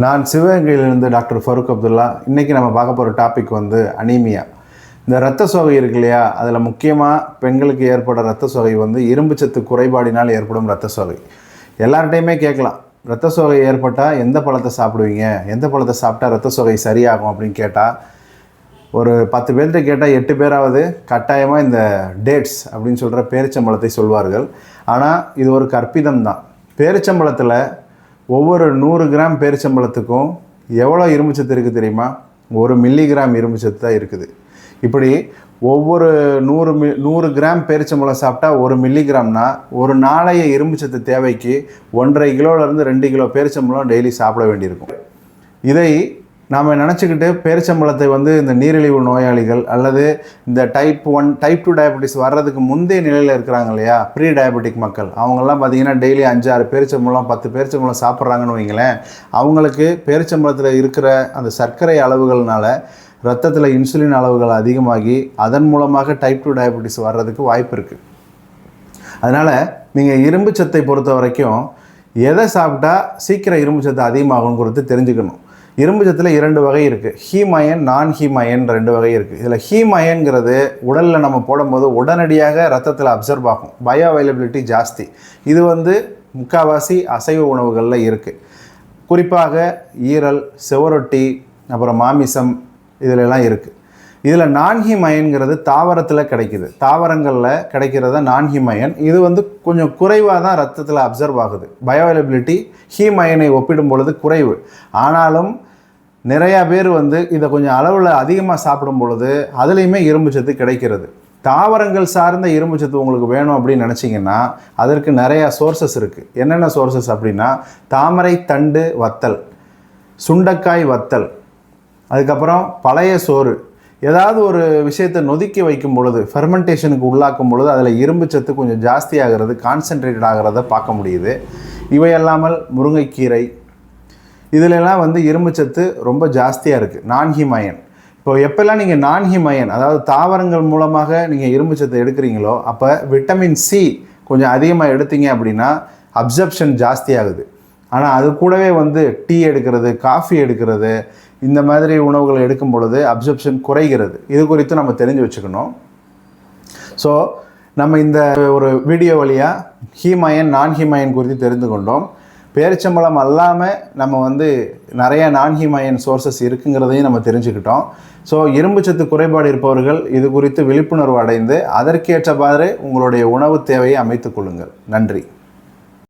நான் சிவகங்கையிலிருந்து டாக்டர் ஃபருக் அப்துல்லா. இன்றைக்கி நம்ம பார்க்க போகிற டாபிக் வந்து அனீமியா. இந்த இரத்த சோகை இருக்கு இல்லையா, அதில் முக்கியமாக பெண்களுக்கு ஏற்படுற இரத்த சோகை வந்து இரும்பு சத்து குறைபாடினால் ஏற்படும் இரத்த சோகை. எல்லார்ட்டையுமே கேட்கலாம், இரத்த சோகை ஏற்பட்டால் எந்த பழத்தை சாப்பிடுவீங்க, எந்த பழத்தை சாப்பிட்டா இரத்த சோகை சரியாகும் அப்படின்னு கேட்டால் ஒரு 10 பேர்கிட்ட கேட்டால் 8 பேராவது கட்டாயமாக இந்த டேட்ஸ் அப்படின்னு சொல்கிற பேரிச்சம்பழத்தை சொல்வார்கள். ஆனால் இது ஒரு கற்பிதம் தான். பேரிச்சம்பழத்தில் ஒவ்வொரு 100 கிராம் பேரிச்சம்பழத்துக்கும் எவ்வளோ இரும்புச்சத்து இருக்குது தெரியுமா? 1 மில்லிகிராம் இரும்புச்சத்து தான் இருக்குது. இப்படி ஒவ்வொரு 100 கிராம் பேரிச்சம்பழம் சாப்பிட்டா 1 மில்லிகிராம்னா ஒரு நாளைய இரும்புச்சத்து தேவைக்கு 1.5 கிலோலேருந்து 2 கிலோ பேரிச்சம்பழம் டெய்லி சாப்பிட வேண்டியிருக்கும். இதை நாம் நினச்சிக்கிட்டு பேரிச்சம்பழத்தை வந்து இந்த நீரிழிவு நோயாளிகள் அல்லது இந்த டைப் 1 டைப் 2 டயபெட்டிஸ் வர்றதுக்கு முந்தைய நிலையில் இருக்கிறாங்க இல்லையா, ப்ரீ டயபெட்டிக் மக்கள், அவங்கெல்லாம் பார்த்திங்கன்னா டெய்லி 5-6 பேரிச்சம்பழம் 10 பேரிச்சம்பழம் சாப்பிட்றாங்கன்னு வைங்களேன். அவங்களுக்கு பேரிச்சம்பழத்தில் இருக்கிற அந்த சர்க்கரை அளவுகள்னால ரத்தத்தில் இன்சுலின் அளவுகள் அதிகமாகி அதன் மூலமாக டைப் 2 டயபெட்டிஸ் வர்றதுக்கு வாய்ப்பு இருக்குது. அதனால் நீங்கள் இரும்பு சத்தை பொறுத்த வரைக்கும் எதை சாப்பிட்டா சீக்கிரம் இரும்பு சத்து அதிகமாகுங்கிறது தெரிஞ்சுக்கணும். இரும்பு சத்தில் 2 வகை இருக்குது. ஹீம் அயன், நான் ஹீம் அயன் 2 வகை இருக்குது. இதில் ஹீம் அயன்கிறது உடலில் நம்ம போடும்போது உடனடியாக ரத்தத்தில் அப்சர்வ் ஆகும், பயோ அவைலபிலிட்டி ஜாஸ்தி. இது வந்து முக்கால்வாசி அசைவ உணவுகளில் இருக்குது. குறிப்பாக ஈரல், செவரொட்டி, அப்புறம் மாமிசம், இதிலெல்லாம் இருக்குது. இதில் நான்ஹீம் அயன்கிறது தாவரத்தில் கிடைக்கிது. தாவரங்களில் கிடைக்கிறத நான்ஹீம் அயன். இது வந்து கொஞ்சம் குறைவாக தான் ரத்தத்தில் அப்சர்வ் ஆகுது. பயோ அவைலபிலிட்டி ஹீம் அயனை ஒப்பிடும் பொழுது குறைவு. ஆனாலும் நிறையா பேர் வந்து இதை கொஞ்சம் அளவில் அதிகமாக சாப்பிடும் பொழுது அதுலேயுமே இரும்பு சத்து கிடைக்கிறது. தாவரங்கள் சார்ந்த இரும்பு சத்து உங்களுக்கு வேணும் அப்படின்னு நினச்சிங்கன்னா அதற்கு நிறையா சோர்சஸ் இருக்குது. என்னென்ன சோர்சஸ் அப்படின்னா, தாமரை தண்டு வத்தல், சுண்டைக்காய் வத்தல், அதுக்கப்புறம் பழைய சோறு. ஏதாவது ஒரு விஷயத்தை நொதுக்கி வைக்கும் பொழுது, ஃபெர்மெண்டேஷனுக்கு உள்ளாக்கும் பொழுது அதில் இரும்பு சத்து கொஞ்சம் ஜாஸ்தி ஆகிறது, கான்சென்ட்ரேட்டட் ஆகிறத பார்க்க முடியுது. இவை அல்லாமல் முருங்கைக்கீரை, இதிலெல்லாம் வந்து இரும்பு சத்து ரொம்ப ஜாஸ்தியாக இருக்குது. நான்ஹீம் அயன். இப்போ எப்போல்லாம் நீங்கள் நான்ஹீம் அயன், அதாவது தாவரங்கள் மூலமாக நீங்கள் இரும்பு சத்தை எடுக்கிறீங்களோ அப்போ விட்டமின் சி கொஞ்சம் அதிகமாக எடுத்தீங்க அப்படின்னா அப்சர்ப்ஷன் ஜாஸ்தி ஆகுது. ஆனால் அது கூடவே வந்து டீ எடுக்கிறது, காஃபி எடுக்கிறது, இந்த மாதிரி உணவுகளை எடுக்கும் பொழுது அப்சர்ப்ஷன் குறைகிறது. இது குறித்து நம்ம தெரிஞ்சு வச்சுக்கணும். ஸோ நம்ம இந்த ஒரு வீடியோ வழியாக ஹீம் அயன், நான் ஹீம் அயன் குறித்து தெரிந்து கொண்டோம். பேரிச்சம்பழம் அல்லாமல் நம்ம வந்து நிறைய நான்ஹீம் அயன் சோர்சஸ் இருக்குங்கிறதையும் நம்ம தெரிஞ்சுக்கிட்டோம். ஸோ இரும்பு சத்து குறைபாடு இருப்பவர்கள் இது குறித்து விழிப்புணர்வு அடைந்து அதற்கேற்றவாறு உங்களுடைய உணவு தேவையை அமைத்துக் கொள்ளுங்கள். நன்றி.